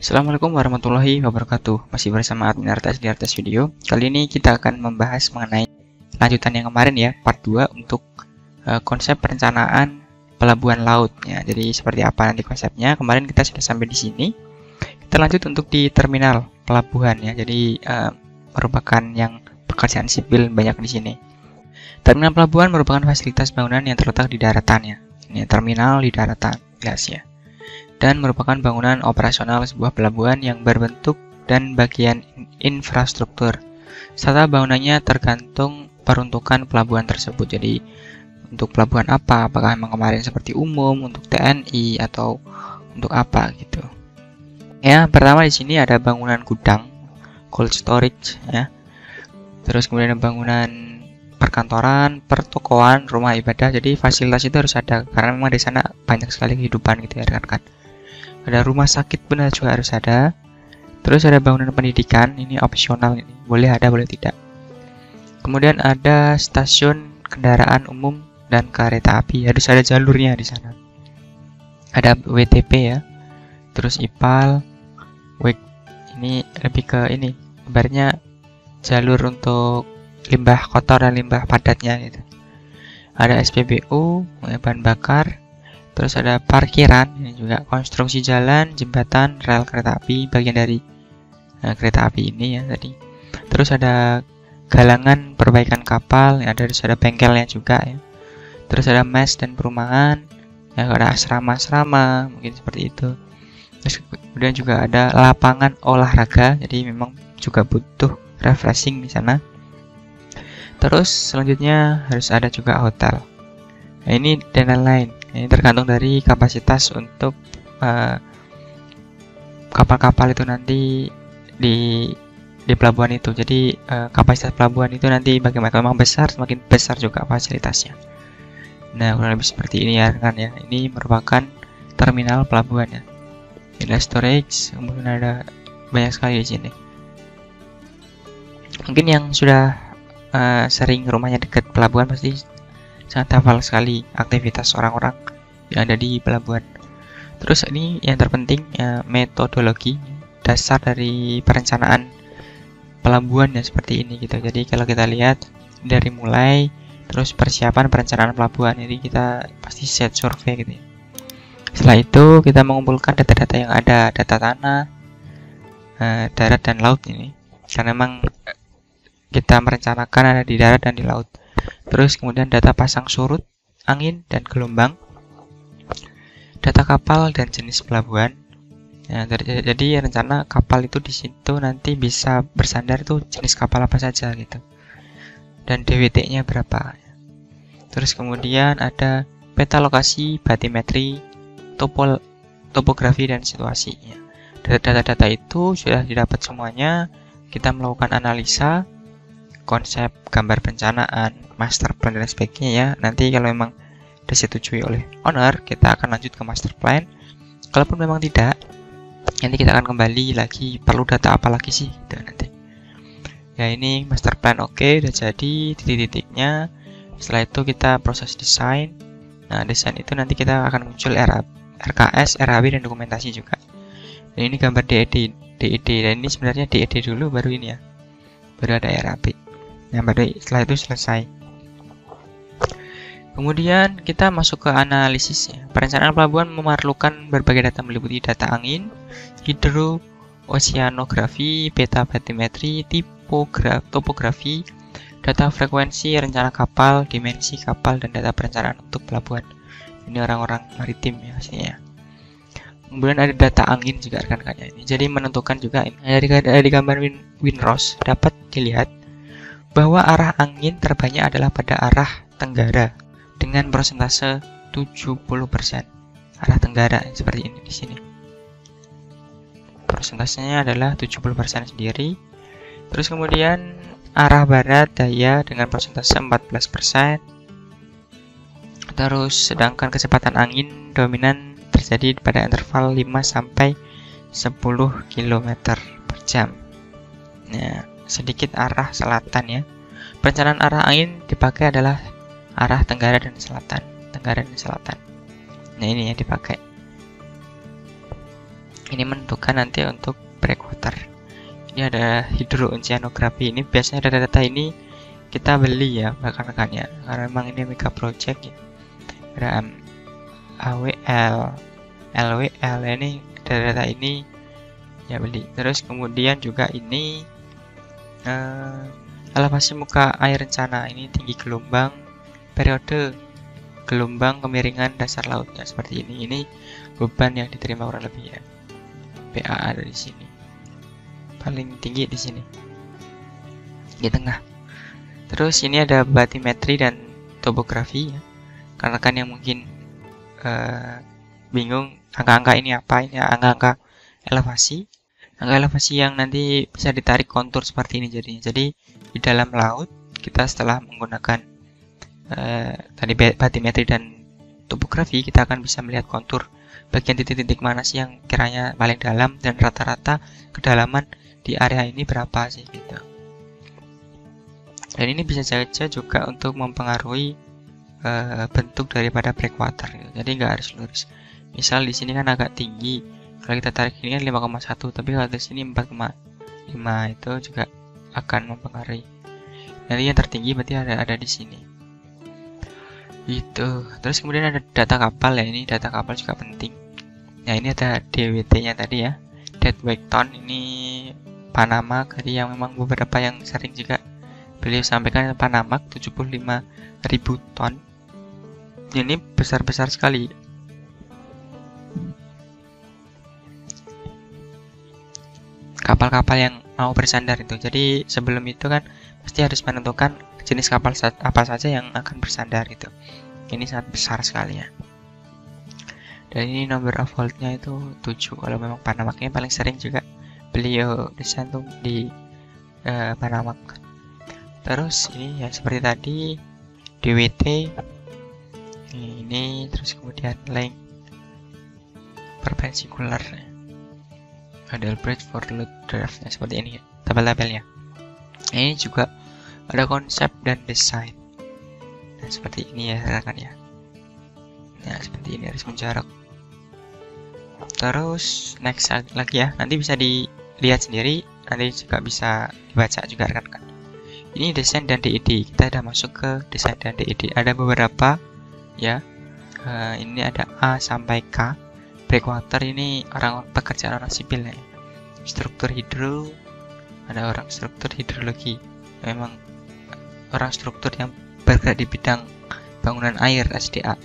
Assalamualaikum warahmatullahi wabarakatuh. Masih bersama admin RTS di RTS Video. Kali ini kita akan membahas mengenai lanjutan yang kemarin ya, part 2 untuk konsep perencanaan pelabuhan laut ya. Jadi seperti apa nanti konsepnya? Kemarin kita sudah sampai di sini. Kita lanjut untuk di terminal pelabuhan ya. Jadi merupakan yang pekerjaan sipil banyak di sini. Terminal pelabuhan merupakan fasilitas bangunan yang terletak di daratan ya. Ini terminal di daratan, jelas ya. Dan merupakan bangunan operasional sebuah pelabuhan yang berbentuk dan bagian infrastruktur, serta bangunannya tergantung peruntukan pelabuhan tersebut. Jadi untuk pelabuhan apa, apakah memang kemarin seperti umum untuk TNI atau untuk apa gitu. Ya, pertama di sini ada bangunan gudang, cold storage ya. Terus kemudian ada bangunan perkantoran, pertokoan, rumah ibadah. Jadi fasilitas itu harus ada karena memang di sana banyak sekali kehidupan gitu ya rekan-rekan. Ada rumah sakit benar juga harus ada. Terus ada bangunan pendidikan, ini opsional, ini boleh ada boleh tidak. Kemudian ada stasiun kendaraan umum dan kereta api, harus ada jalurnya di sana. Ada WTP ya. Terus IPAL, WEG, ini lebih ke ini, kabarnya jalur untuk limbah kotor dan limbah padatnya gitu. Ada SPBU, bahan bakar. Terus ada parkiran, ini juga konstruksi jalan, jembatan, rel kereta api, bagian dari kereta api ini ya tadi. Terus ada galangan perbaikan kapal, ya, terus ada bengkelnya juga ya. Terus ada mes dan perumahan, ya ada asrama-asrama, mungkin seperti itu. Terus kemudian juga ada lapangan olahraga, jadi memang juga butuh refreshing di sana. Terus selanjutnya harus ada juga hotel. Nah, ini dan lain-lain. Ini tergantung dari kapasitas untuk kapal-kapal itu nanti di pelabuhan itu. Jadi kapasitas pelabuhan itu nanti bagaimana, kalau memang besar semakin besar juga fasilitasnya. Nah, kurang lebih seperti ini ya kan ya. Ini merupakan terminal pelabuhan ya. Ada storage, kemudian ada banyak sekali di sini. Mungkin yang sudah sering rumahnya dekat pelabuhan pasti sangat hafal sekali aktivitas orang-orang yang ada di pelabuhan. Terus ini yang terpenting ya, metodologi dasar dari perencanaan pelabuhan ya seperti ini gitu. Jadi kalau kita lihat dari mulai terus persiapan perencanaan pelabuhan, jadi kita pasti set survei gitu ya. Setelah itu kita mengumpulkan data-data yang ada, data tanah, darat dan laut ini. Karena memang kita merencanakan ada di darat dan di laut. Terus kemudian data pasang surut, angin dan gelombang, data kapal dan jenis pelabuhan. Ya, jadi rencana kapal itu di situ nanti bisa bersandar itu jenis kapal apa saja gitu. Dan DWT-nya berapa. Terus kemudian ada peta lokasi, batimetri, topografi dan situasinya. Data-data itu sudah didapat semuanya. Kita melakukan analisa konsep gambar perencanaan, master plan dan sebagainya ya. Nanti kalau memang disetujui oleh owner, kita akan lanjut ke master plan. Kalaupun memang tidak, nanti kita akan kembali lagi, perlu data apa lagi sih gitu nanti. Ya ini master plan oke, udah jadi titik-titiknya. Setelah itu kita proses desain. Nah, desain itu nanti kita akan muncul RKS, RAW dan dokumentasi juga. Dan ini gambar DED, dan ini sebenarnya DED dulu baru ini ya. Baru ada RAB. Yang baru setelah itu selesai. Kemudian kita masuk ke analisis ya. Perencanaan pelabuhan memerlukan berbagai data meliputi data angin, hidro, oceanografi, peta batimetri, topografi, data frekuensi, rencana kapal, dimensi kapal, dan data perencanaan untuk pelabuhan. Ini orang-orang maritim ya pastinya. Kemudian ada data angin juga rekan-rekannya ini. Jadi menentukan juga ini. Dari gambar Winros dapat dilihat bahwa arah angin terbanyak adalah pada arah tenggara dengan persentase 70%. Arah tenggara seperti ini di sini. Persentasenya adalah 70% sendiri. Terus kemudian arah barat daya dengan persentase 14%. Terus sedangkan kecepatan angin dominan terjadi pada interval 5 sampai 10 km per jam. Nah, sedikit arah selatan ya. Perencanaan arah angin dipakai adalah arah tenggara dan selatan. Nah, ini yang dipakai. Ini menentukan nanti untuk breakwater. Ini ada hidrooceanografi. Ini biasanya data-data ini kita beli ya rekan-rekannya, karena memang ini mega project ya. Ada AWL, LWL, ini data-data ini ya beli. Terus kemudian juga ini elevasi muka air rencana, ini tinggi gelombang, periode gelombang, kemiringan dasar lautnya seperti ini. Ini beban yang diterima kurang lebih ya. PA ada di sini. Paling tinggi di sini. Di tengah. Terus ini ada batimetri dan topografi ya. Karena kan yang mungkin bingung angka-angka ini apa, ini angka-angka elevasi. Angka elevasi yang nanti bisa ditarik kontur seperti ini jadinya. Jadi di dalam laut kita setelah menggunakan tadi batimetri dan topografi, kita akan bisa melihat kontur bagian titik-titik mana sih yang kiranya paling dalam dan rata-rata kedalaman di area ini berapa sih gitu. Dan ini bisa saja juga untuk mempengaruhi bentuk daripada breakwater gitu. Jadi nggak harus lurus. Misal di sini kan agak tinggi, kalau kita tarik ini kan 5,1, tapi kalau di sini 4,5 itu juga akan mempengaruhi. Nanti yang tertinggi berarti ada di sini. Gitu. Terus kemudian ada data kapal ya, ini data kapal juga penting. Nah ini ada DWT-nya tadi ya, deadweight ton. Ini Panama tadi yang memang beberapa yang sering juga beliau sampaikan, Panama 75.000 ton. Ini besar-besar sekali. Kapal-kapal yang mau bersandar itu. Jadi sebelum itu kan pasti harus menentukan jenis kapal apa saja yang akan bersandar itu. Ini sangat besar sekali ya. Dan ini number of volt-nya itu 7. Kalau memang Panamac-nya paling sering juga beliau desain tuh di Panamac. Terus ini ya seperti tadi DWT ini, terus kemudian length perpendicular, ada bridge for load draft seperti ini ya, tabel-tabelnya. Ini juga ada konsep dan desain. Nah, seperti ini ya rekan ya. Nah, seperti ini harus menjarak. Terus next lagi ya, nanti bisa dilihat sendiri, nanti juga bisa dibaca juga rekan-rekan. Ini desain dan DED. Kita sudah masuk ke desain dan DED. Ada beberapa ya. Ini ada A sampai K. Breakwater ini orang pekerjaan orang sipil ya. Struktur hidro, ada orang struktur hidrologi. Memang orang struktur yang bergerak di bidang bangunan air SDA.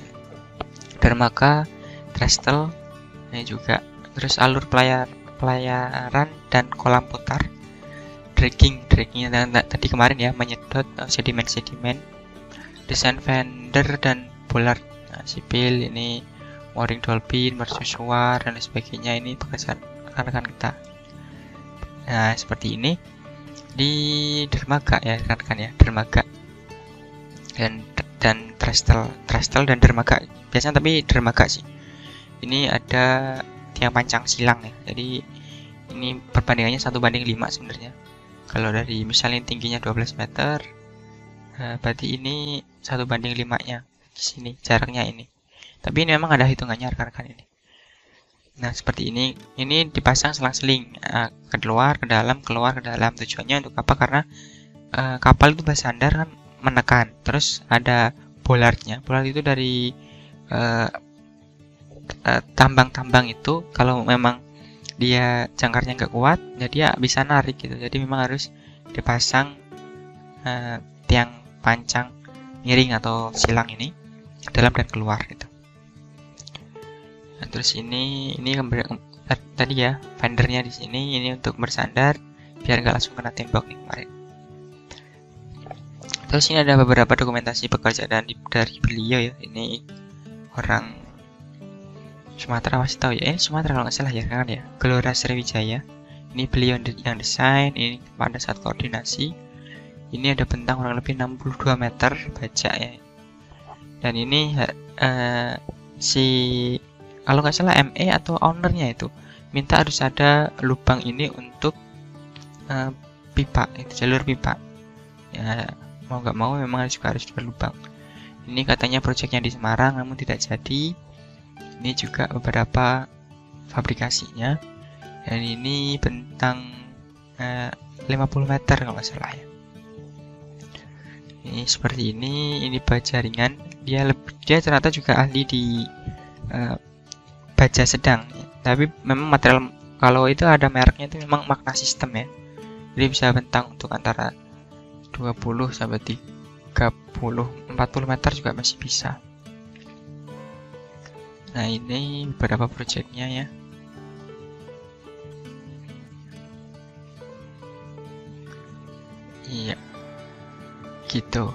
Dermaga, trestle, ini juga. Terus alur pelayaran dan kolam putar. Draggingnya tadi kemarin ya, menyedot sedimen. Desain fender dan bollard. Nah, sipil ini mooring dolphin, mercusuar dan lain sebagainya. Ini pekerjaan rekan-rekan kita. Nah, seperti ini di dermaga ya rekan-rekan ya, dermaga dan trestle dan dermaga biasanya, tapi dermaga sih. Ini ada tiang pancang silang ya, jadi ini perbandingannya 1:5 sebenarnya. Kalau dari misalnya tingginya 12 meter, berarti ini 1:5 nya di sini jaraknya ini. Tapi ini memang ada hitungannya rekan-rekan ini. Nah seperti ini dipasang selang-seling, keluar ke dalam. Tujuannya untuk apa? Karena kapal itu bersandar kan menekan. Terus ada bollardnya. Bollard itu dari tambang-tambang itu, kalau memang dia jangkarnya nggak kuat, jadi ya bisa narik gitu. Jadi memang harus dipasang tiang pancang miring atau silang ini ke dalam dan keluar gitu. Nah, terus ini tadi ya fendernya di sini, ini untuk bersandar biar nggak langsung kena tembok nih kemarin. Terus ini ada beberapa dokumentasi pekerjaan dari beliau ya. Ini orang Sumatera, masih tahu ya, ini Sumatera kalau nggak salah ya kan ya, Gelora Sriwijaya. Ini beliau yang desain. Ini pada saat koordinasi ini ada bentang kurang lebih 62 meter baja ya. Dan ini si kalau nggak salah ME atau ownernya itu minta harus ada lubang ini untuk pipa, itu jalur pipa ya, mau nggak mau memang juga harus berlubang. Ini katanya proyeknya di Semarang namun tidak jadi. Ini juga beberapa fabrikasinya. Dan ini bentang 50 meter kalau nggak salah ya. Ini seperti ini baja ringan. Dia ternyata juga ahli di baja sedang ya. Tapi memang material, kalau itu ada mereknya itu memang Magna System ya. Jadi bisa bentang untuk antara 20 sampai 30, 40 meter juga masih bisa. Nah, ini beberapa projectnya ya. Iya, gitu.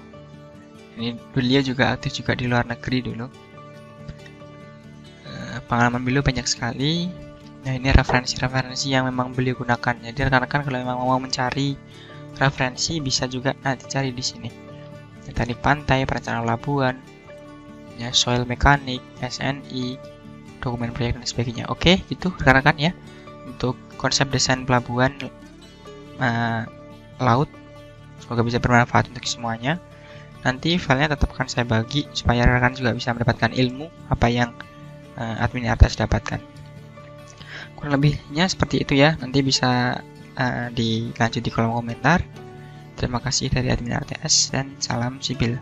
Ini beliau juga aktif juga di luar negeri dulu. Pengalaman beliau banyak sekali. Nah, ini referensi-referensi yang memang beliau gunakan. Jadi rekan-rekan kalau memang mau mencari referensi bisa juga nanti cari di sini. Ya, tadi pantai, perencanaan pelabuhan, ya soil mekanik, SNI, dokumen proyek dan sebagainya. Oke, gitu rekan-rekan ya untuk konsep desain pelabuhan laut. Semoga bisa bermanfaat untuk semuanya. Nanti filenya tetap akan saya bagi supaya rekan juga bisa mendapatkan ilmu apa yang admin RTS dapatkan. Kurang lebihnya seperti itu ya. Nanti bisa dilanjut di kolom komentar. Terima kasih dari admin RTS dan salam sipil.